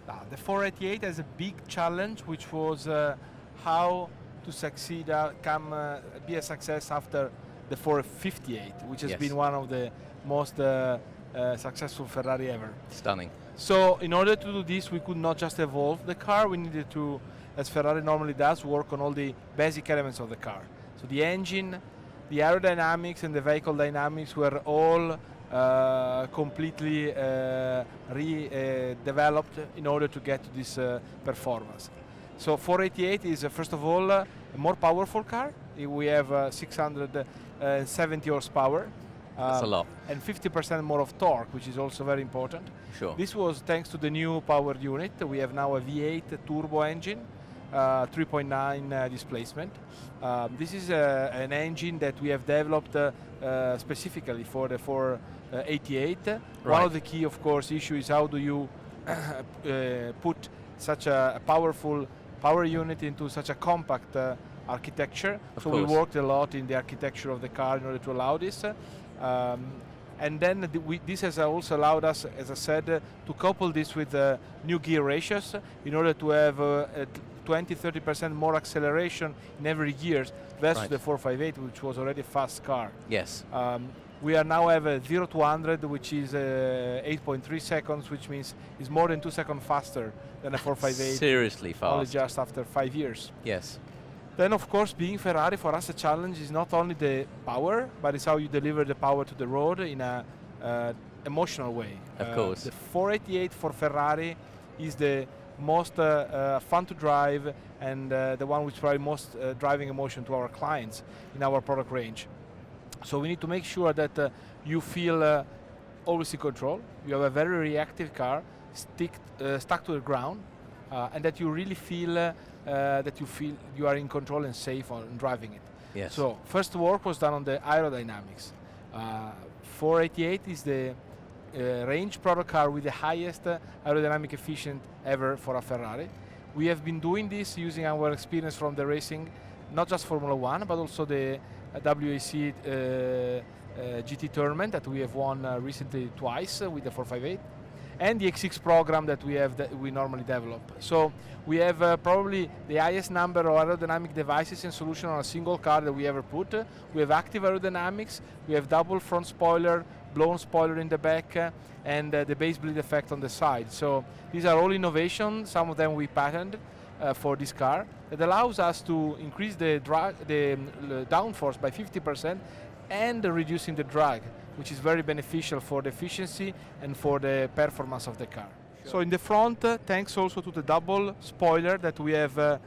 The 488 has a big challenge, which was how to succeed, be a success after the 458, which has Yes. been one of the most successful Ferrari ever. Stunning. So in order to do this, we could not just evolve the car, we needed to, as Ferrari normally does, work on all the basic elements of the car. So the engine, the aerodynamics and the vehicle dynamics were all completely redeveloped in order to get to this performance. So 488 is first of all a more powerful car. We have 670 horsepower. That's a lot. And 50% more of torque, which is also very important. Sure. This was thanks to the new power unit. We have now a V8 turbo engine, 3.9 displacement. This is an engine that we have developed specifically for the 488. Right. One of the key, of course, issues is how do you put such a powerful power unit into such a compact architecture. Of so course. we worked a lot in the architecture of the car in order to allow this. And then this has also allowed us, as I said, to couple this with new gear ratios in order to have 20-30% more acceleration in every gear versus Right. the 458, which was already a fast car. Yes. We are now have a 0 to 100, which is 8.3 seconds, which means it's more than 2 seconds faster than a 458. Seriously fast. Only just after 5 years. Yes. Then, of course, being Ferrari, for us, the challenge is not only the power, but it's how you deliver the power to the road in a emotional way. Of course. The 488 for Ferrari is the most fun to drive and the one which provides most driving emotion to our clients in our product range. So we need to make sure that you feel always in control. You have a very reactive car, stuck to the ground, and that you really feel you are in control and safe on driving it. Yes. So first work was done on the aerodynamics. 488 is the range product car with the highest aerodynamic efficient ever for a Ferrari. We have been doing this using our experience from the racing, not just Formula 1, but also the WEC GT tournament that we have won recently twice with the 458. And the X6 program that we normally develop. So we have probably the highest number of aerodynamic devices and solution on a single car that we ever put. We have active aerodynamics, we have double front spoiler, blown spoiler in the back, and the base bleed effect on the side. So these are all innovations, some of them we patented for this car. It allows us to increase the downforce by 50% and reducing the drag, which is very beneficial for the efficiency and for the performance of the car. Sure. So in the front, thanks also to the double spoiler that we have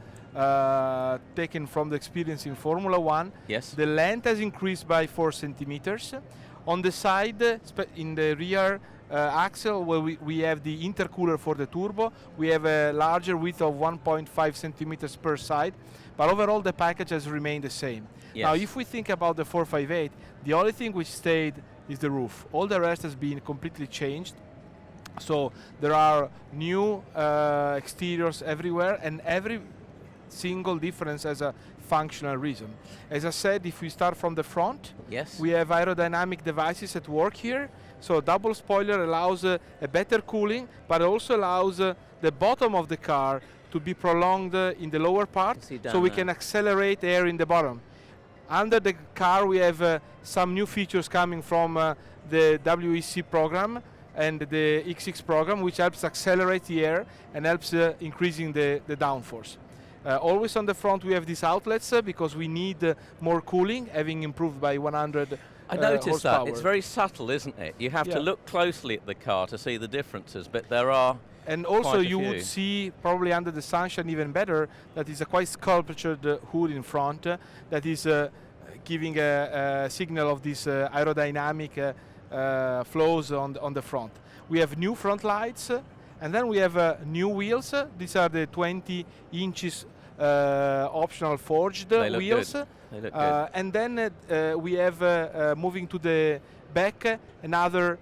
taken from the experience in Formula 1, Yes. the length has increased by 4 centimeters. On the side, in the rear axle, where we have the intercooler for the turbo, we have a larger width of 1.5 centimeters per side, but overall the package has remained the same. Yes. Now, if we think about the 458, the only thing which stayed is the roof. All the rest has been completely changed. So there are new exteriors everywhere, and every single difference has a functional reason. As I said, if we start from the front, Yes. we have aerodynamic devices at work here. So double spoiler allows a better cooling, but also allows the bottom of the car to be prolonged in the lower part, See down so we there. can accelerate air in the bottom. Under the car, we have some new features coming from the WEC program and the X6 program, which helps accelerate the air and helps increasing the downforce. Always on the front, we have these outlets because we need more cooling, having improved by 100 I noticed horsepower. that. It's very subtle, isn't it? You have Yeah. to look closely at the car to see the differences, but there are. And also quite a you few. would see, probably under the sunshine even better, that is a quite sculptured hood in front that is giving a signal of this aerodynamic flows on the front. We have new front lights, and then we have new wheels. These are the 20 inches optional forged They look wheels. good. They look good. And then we have, moving to the back, another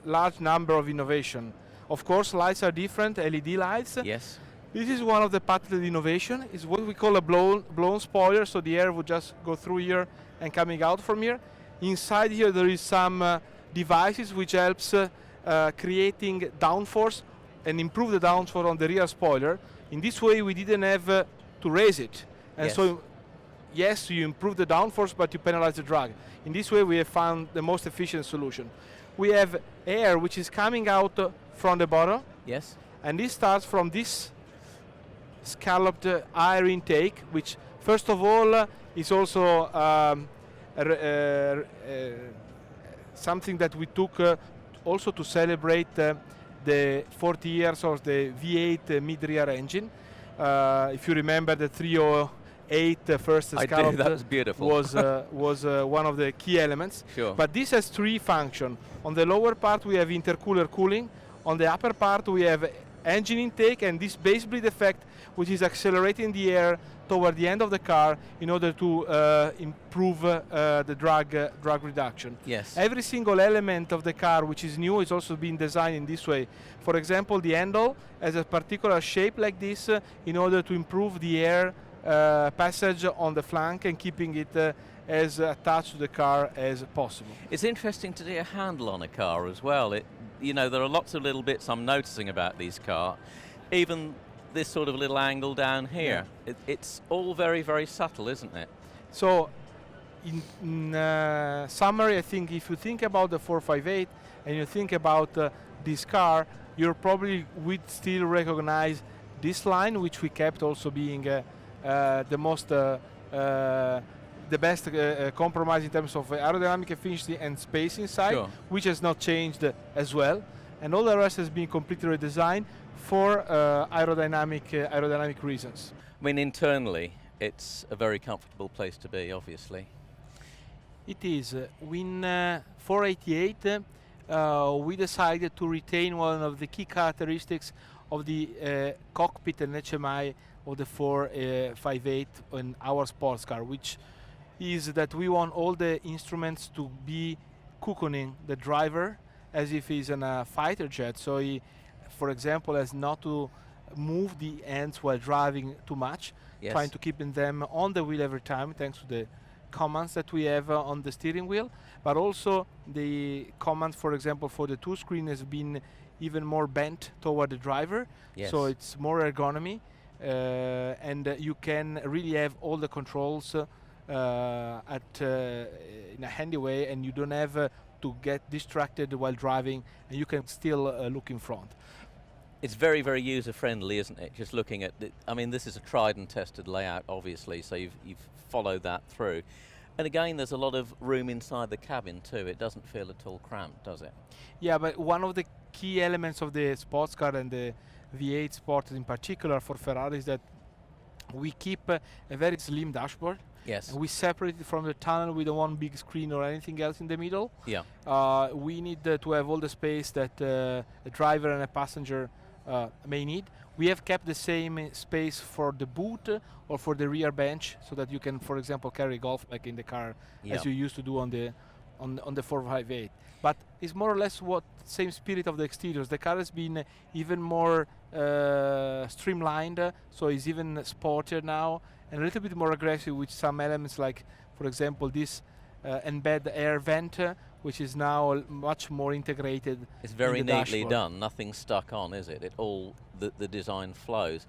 large number of innovation. Of course, lights are different, LED lights. Yes. This is one of the patented innovation. It's what we call a blown spoiler, so the air would just go through here and coming out from here. Inside here there is some devices which helps creating downforce and improve the downforce on the rear spoiler. In this way, we didn't have to raise it, and Yes. so yes, you improve the downforce, but you penalize the drag. In this way, we have found the most efficient solution. We have air which is coming out from the bottom, Yes. and this starts from this scalloped air intake, which first of all is also something that we took also to celebrate the 40 years of the V8 mid-rear engine. If you remember, the 308 first I do, scalloped that was beautiful. was one of the key elements. Sure. But this has three functions. On the lower part we have intercooler cooling. On the upper part we have engine intake, and this base bleed effect, which is accelerating the air toward the end of the car in order to improve the drag reduction. Yes. Every single element of the car which is new is also being designed in this way. For example, the handle has a particular shape like this in order to improve the air passage on the flank and keeping it as attached to the car as possible. It's interesting to see a handle on a car as well. You know, there are lots of little bits I'm noticing about these cars. Even this sort of little angle down here. Yeah. It's all very, very subtle, isn't it? So, in summary, I think if you think about the 458 and you think about this car, you probably would still recognize this line, which we kept also being the most, the best compromise in terms of aerodynamic efficiency and space inside, Sure. which has not changed as well. And all the rest has been completely redesigned for aerodynamic reasons. I mean, internally, it's a very comfortable place to be, obviously. It is. In 488, we decided to retain one of the key characteristics of the cockpit and HMI of the 458 in our sports car, which is that we want all the instruments to be cocooning the driver as if he's in a fighter jet. So he, for example, has not to move the ends while driving too much, Yes. trying to keep them on the wheel every time thanks to the commands that we have on the steering wheel, but also the commands, for example, for the two screen has been even more bent toward the driver, Yes. so it's more ergonomy, and you can really have all the controls in a handy way, and you don't have to get distracted while driving, and you can still look in front. It's very, very user-friendly, isn't it? Just looking at it, I mean, this is a tried and tested layout, obviously, so you've followed that through. And again, there's a lot of room inside the cabin too. It doesn't feel at all cramped, does it? Yeah, but one of the key elements of the sports car and the V8 Sport in particular for Ferrari is that we keep a very slim dashboard. Yes. And we separate it from the tunnel. We don't want big screen or anything else in the middle. Yeah. We need to have all the space that a driver and a passenger may need. We have kept the same space for the boot or for the rear bench, so that you can, for example, carry golf bag in the car as you used to do on the 458. But it's more or less what same spirit of the exteriors. The car has been even more streamlined, so it's even sportier now, and a little bit more aggressive with some elements like, for example, this embed air vent, which is now much more integrated. It's very in the neatly dashboard. done. Nothing stuck on, is it? It all the design flows.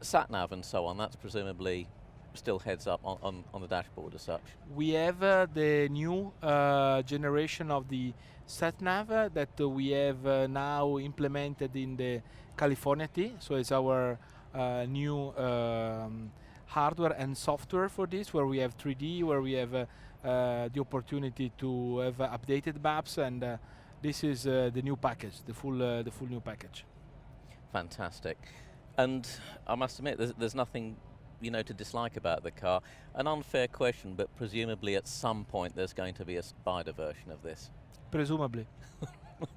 Sat nav and so on. That's presumably still heads up on the dashboard as such. We have the new generation of the sat-nav that we have now implemented in the California T. So it's our new hardware and software for this, where we have 3D, where we have the opportunity to have updated maps, and this is the new package, the full new package. Fantastic. And I must admit, there's nothing, you know, to dislike about the car. An unfair question, but presumably at some point there's going to be a spider version of this. Presumably.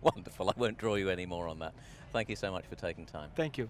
Wonderful. I won't draw you any more on that. Thank you so much for taking time. Thank you.